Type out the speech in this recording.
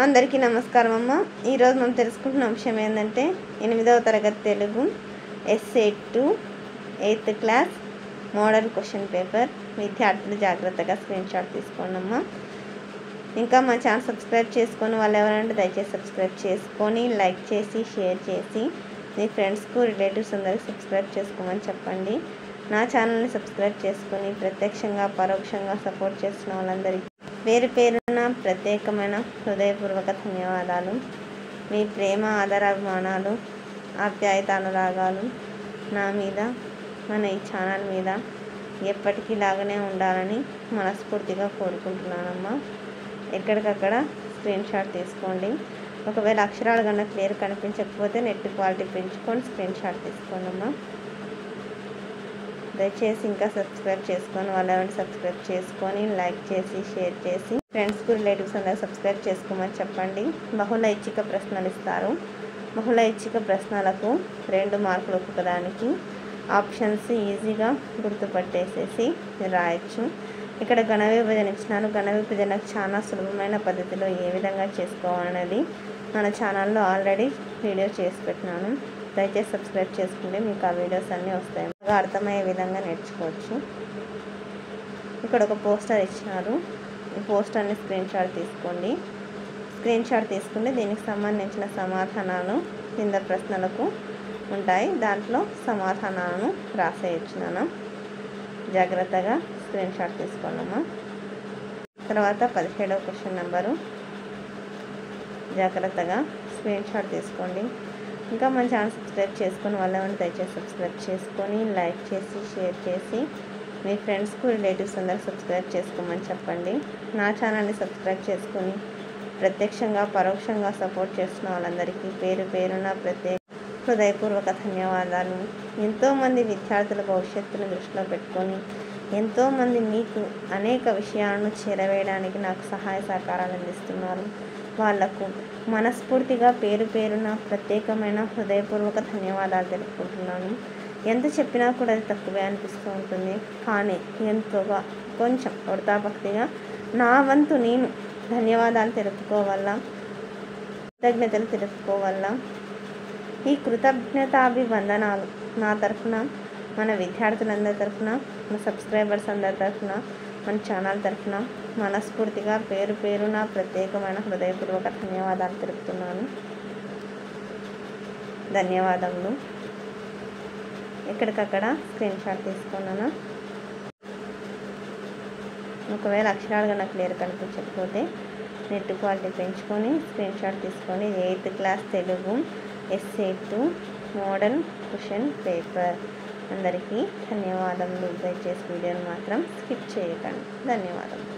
అందరికీ నమస్కారం అమ్మ. ఈరోజు మనం తెలుసుకుంటున్న అంశం ఏంటంటే 8వ తరగతి Telugu SA 2 8th class model question paper. విద్యార్థులు జాగ్రత్తగా స్క్రీన్ షాట్ తీసుకోండి అమ్మ. ఇంకా మా ఛానల్ సబ్స్క్రైబ్ చేసుకొని వాళ్ళు ఎవరంటే దయచేసి సబ్స్క్రైబ్ చేసుకొని లైక్ చేసి షేర్ చేసి మీ ఫ్రెండ్స్కు రిలేటివ్స్ అందరికీ సబ్స్క్రైబ్ చేసుకోమని చెప్పండి. నా ఛానల్ని సబ్స్క్రైబ్ చేసుకొని ప్రత్యక్షంగా పరోక్షంగా సపోర్ట్ చేస్తున్న వాళ్ళందరికీ పేరు పేరున ప్రత్యేకమైన హృదయపూర్వక ధన్యవాదాలు. మీ ప్రేమ ఆదరాభిమానాలు ఆప్యాయత అనురాగాలు నా మీద మన ఈ ఛానల్ మీద ఎప్పటికీ లాగానే ఉండాలని మనస్ఫూర్తిగా కోరుకుంటున్నానమ్మా. ఎక్కడికక్కడ స్క్రీన్ షాట్ తీసుకోండి. ఒకవేళ అక్షరాలు కన్నా క్లియర్ కనిపించకపోతే నెట్ క్వాలిటీ పెంచుకొని స్క్రీన్ షాట్ తీసుకోండి అమ్మా. దయచేసి ఇంకా సబ్స్క్రైబ్ చేసుకొని వాళ్ళు ఎవరైనా సబ్స్క్రైబ్ చేసుకొని లైక్ చేసి షేర్ చేసి ఫ్రెండ్స్కు రిలేటివ్స్ అందరూ సబ్స్క్రైబ్ చేసుకోమని చెప్పండి. బహుళ ఐచ్ఛిక ప్రశ్నలు ఇస్తారు. బహుళ ఐచ్ఛిక ప్రశ్నలకు 2 మార్కులు ఒక్కొక్కదానికి. ఆప్షన్స్ ఈజీగా గుర్తుపట్టేసేసి రాయొచ్చు. ఇక్కడ ఘన విభజన ఇచ్చినాను. ఘన విభజనకు చాలా సులభమైన పద్ధతిలో ఏ విధంగా చేసుకోవాలనేది మన ఛానల్లో ఆల్రెడీ వీడియో చేసి పెట్టినాను. దయచేసి సబ్స్క్రైబ్ చేసుకుంటే మీకు ఆ వీడియోస్ అన్నీ వస్తాయి. బాగా అర్థమయ్యే విధంగా నేర్చుకోవచ్చు. ఇక్కడ ఒక పోస్టర్ ఇచ్చినారు. ఈ పోస్టర్ని స్క్రీన్ షాట్ తీసుకోండి. స్క్రీన్ షాట్ తీసుకుంటే దీనికి సంబంధించిన సమాధానాలు కింద ప్రశ్నలకు ఉంటాయి. దాంట్లో సమాధానాలను రాసేయచ్చున్నాను. జాగ్రత్తగా స్క్రీన్ షాట్ తీసుకోండమ్మా. తర్వాత 17వ క్వశ్చన్ నెంబరు జాగ్రత్తగా స్క్రీన్ షాట్ తీసుకోండి. ఇంకా మన ఛానల్ సబ్స్క్రైబ్ చేసుకొని వాళ్ళని దయచేసి సబ్స్క్రైబ్ చేసుకొని లైక్ చేసి షేర్ చేసి మీ ఫ్రెండ్స్కు రిలేటివ్స్ అందరూ సబ్స్క్రైబ్ చేసుకోమని చెప్పండి. నా ఛానల్ని సబ్స్క్రైబ్ చేసుకొని ప్రత్యక్షంగా పరోక్షంగా సపోర్ట్ చేస్తున్న వాళ్ళందరికీ పేరు పేరున ప్రత్యేక హృదయపూర్వక ధన్యవాదాలు. ఎంతోమంది విద్యార్థుల భవిష్యత్తును దృష్టిలో పెట్టుకొని ఎంతోమంది మీకు అనేక విషయాలను చేరవేయడానికి నాకు సహాయ సహకారాలు అందిస్తున్నారు. వాళ్లకు మనస్ఫూర్తిగా పేరు పేరున ప్రత్యేకమైన హృదయపూర్వక ధన్యవాదాలు తెలుపుకుంటున్నాను. ఎంత చెప్పినా కూడా అది తక్కువే అనిపిస్తూ ఉంటుంది. కానీ ఎంతోగా కొంచెం వృతాభక్తిగా నా వంతు నేను ధన్యవాదాలు తెలుపుకోవాలా, కృతజ్ఞతలు తెలుపుకోవాలా. ఈ కృతజ్ఞతాభివందనాలు నా తరఫున, మన విద్యార్థులందరి తరఫున, మన సబ్స్క్రైబర్స్ అందరి తరఫున, మన ఛానల్ తరఫున మనస్ఫూర్తిగా పేరు పేరున ప్రత్యేకమైన హృదయపూర్వక ధన్యవాదాలు తెలుపుతున్నాను. ధన్యవాదములు. ఎక్కడికక్కడ స్క్రీన్ షాట్ తీసుకున్నాను. ఒకవేళ అక్షరాలు కన్నా క్లియర్ కనిపించకపోతే నెట్ క్వాలిటీ పెంచుకొని స్క్రీన్ షాట్ తీసుకొని 8th class Telugu SA 2 model question paper. అందరికీ ధన్యవాదములు. దయచేసి వీడియోని మాత్రం స్కిప్ చేయకండి. ధన్యవాదములు.